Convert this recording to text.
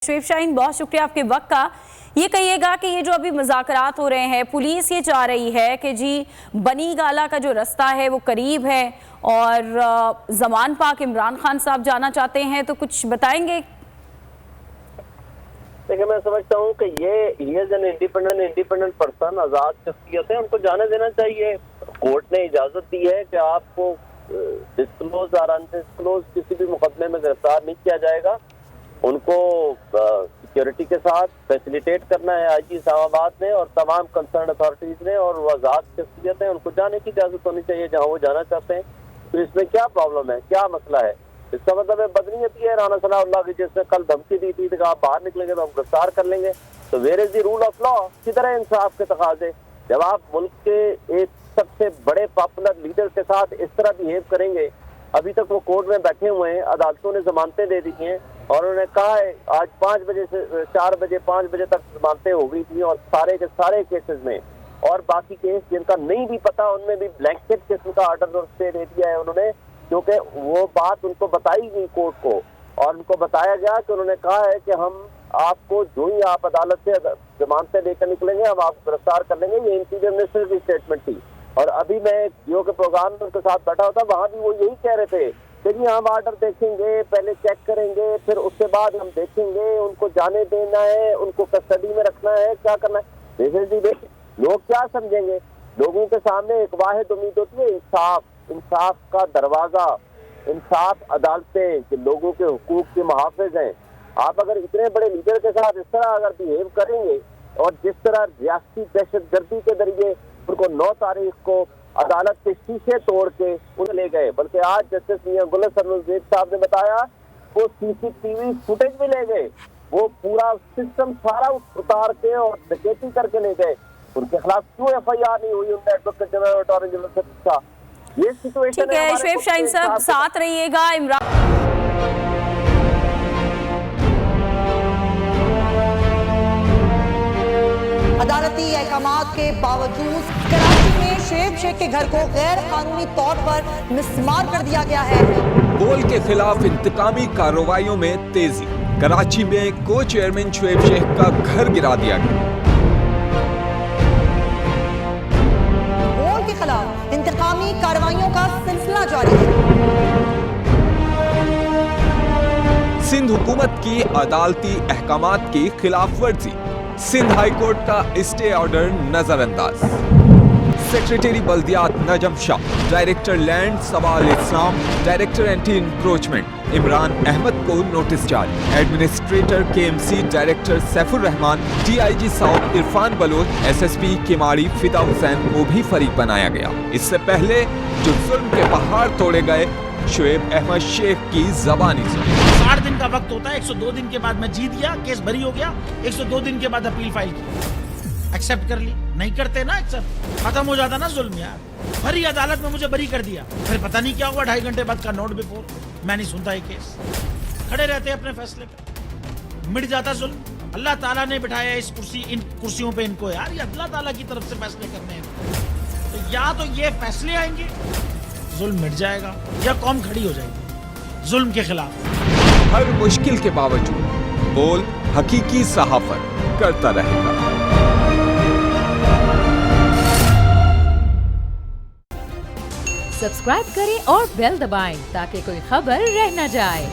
शोएब शाहीन, बहुत शुक्रिया आपके वक्त का। ये कहिएगा कि ये जो अभी मुज़ाकरात हो रहे हैं, पुलिस ये चाह रही है कि जी बनी गाला का जो रास्ता है वो करीब है और ज़मान पाक इमरान खान साहब जाना चाहते हैं, तो कुछ बताएंगे? देखिए, मैं समझता हूँ कि ये इंडिपेंडेंट पर्सन, आज़ाद शख्सियत है, उनको जाने देना चाहिए। कोर्ट ने इजाज़त दी है कि आपको डिस्क्लोज और अनडिस्क्लोज किसी भी मुकदमे में गिरफ्तार नहीं किया जाएगा। उनको सिक्योरिटी के साथ फैसिलिटेट करना है आईजी इस्लामाबाद ने और तमाम कंसर्न अथॉरिटीज ने, और वो आज़ाद शख्सियत है, उनको जाने की इजाज़त होनी चाहिए जहाँ वो जाना चाहते हैं। तो इसमें क्या प्रॉब्लम है, क्या मसला है? इसका मतलब है बदनीयती है राना सनाउल्लाह की, जिसने कल धमकी दी थी कि आप बाहर निकलेंगे तो हम गिरफ्तार कर लेंगे। तो where is the rule of law? किधर है इंसाफ के तकाजे? जब आप मुल्क के एक सबसे बड़े पॉपुलर लीडर के साथ इस तरह बिहेव करेंगे, अभी तक वो कोर्ट में बैठे हुए हैं, अदालतों ने जमानतें दे दी हैं और उन्होंने कहा है आज 5 बजे से 4 बजे 5 बजे तक जमानतें हो गई थी, और सारे के सारे केसेस में, और बाकी केस जिनका नहीं भी पता उनमें भी ब्लैंकेट किस्म का ऑर्डर और स्टे दे दिया है उन्होंने, क्योंकि वो बात उनको बताई गई कोर्ट को, और उनको बताया गया कि उन्होंने कहा है कि हम आपको जो ही आप अदालत से जमानतें लेकर निकलेंगे हम आपको गिरफ्तार कर लेंगे। ये इंटीरियर मिनिस्टर की स्टेटमेंट थी। और अभी मैं जियो के प्रोग्राम में उनके साथ बैठा होता, वहाँ भी वो यही कह रहे थे कि जी हम ऑर्डर देखेंगे, पहले चेक करेंगे, फिर उसके बाद हम देखेंगे, उनको जाने देना है, उनको कस्टडी में रखना है, क्या करना है। लोग क्या समझेंगे? लोगों के सामने एक वाहिद उम्मीद होती है इंसाफ का दरवाजा, इंसाफ अदालतें कि लोगों के हुकूक के मुहाफिज हैं। आप अगर इतने बड़े लीडर के साथ इस तरह अगर बिहेव करेंगे, और जिस तरह रियासती दहशतगर्दी के जरिए उनको 9 तारीख को अदालत के शीशे तोड़ के उन्हें ले गए, बल्कि आज जस्टिस मियां गुल हसन साहब ने बताया वो सीसीटीवी फुटेज भी ले गए, वो पूरा सिस्टम सारा उतार के और डकैती करके ले गए। उनके खिलाफ क्यों FIR नहीं हुई? उनका एडवोकेट जनरल अटॉर्नी जनरल से पूछा। ये सिचुएशन ठीक है, शोएब शाहीन साहब साथ रहिएगा। इमरान अदालती अहकामात के बावजूद कराची में शोएब शेख के घर को गैर कानूनी तौर पर मिसमार कर दिया गया है। बोल के खिलाफ इंतकामी कार्रवाइयों में तेजी। कराची में को चेयरमैन शोएब शेख का घर गिरा दिया गया। बोल के खिलाफ इंतकामी कार्रवाइयों का सिलसिला जारी है। सिंध हुकूमत की अदालती अहकामात की खिलाफ वर्जी। सिंध हाई कोर्ट का स्टे ऑर्डर नजरअंदाज। सेक्रेटरी बल्दियात Najam Shah, director land Sawal Islam, director anti encroachment Imran Ahmed को नोटिस जारी। Administrator KMC director Saifur Rehman, DIG south Irfan Baloch, SSP Keamari Fida Hussain को भी फरीक बनाया गया। इससे पहले जो जुल्म के पहाड़ तोड़े गए, शोएब अहमद शेख की जबानी सुनी। 60 दिन का वक्त होता है, 102 दिन के बाद मैं जीत गया, केस भरी हो गया, 102 दिन के बाद अपील फाइल की, एक्सेप्ट कर ली। नहीं करते ना एक्सेप्ट, खत्म हो जाता ना जुल्म यार। भरी अदालत में मुझे बरी कर दिया, फिर पता नहीं क्या हुआ, 2.5 घंटे बाद का नोट बिफोर, मैं नहीं सुनता ये केस, खड़े रहते अपने फैसले पे, मिट जाता जुल्म। अल्लाह ताला ने बिठाया इस इन कुर्सियों पे इनको यार, ये अल्लाह ताला की तरफ से फैसले करने हैं। तो या तो ये फैसले आएंगे, जुल्म मिट जाएगा, या कौम खड़ी हो जाएगी जुल्म के खिलाफ। हर मुश्किल के बावजूद बोल हकीकी सहाफत करता रहेगा। सब्सक्राइब करें और बेल दबाएं ताकि कोई खबर रह न जाए।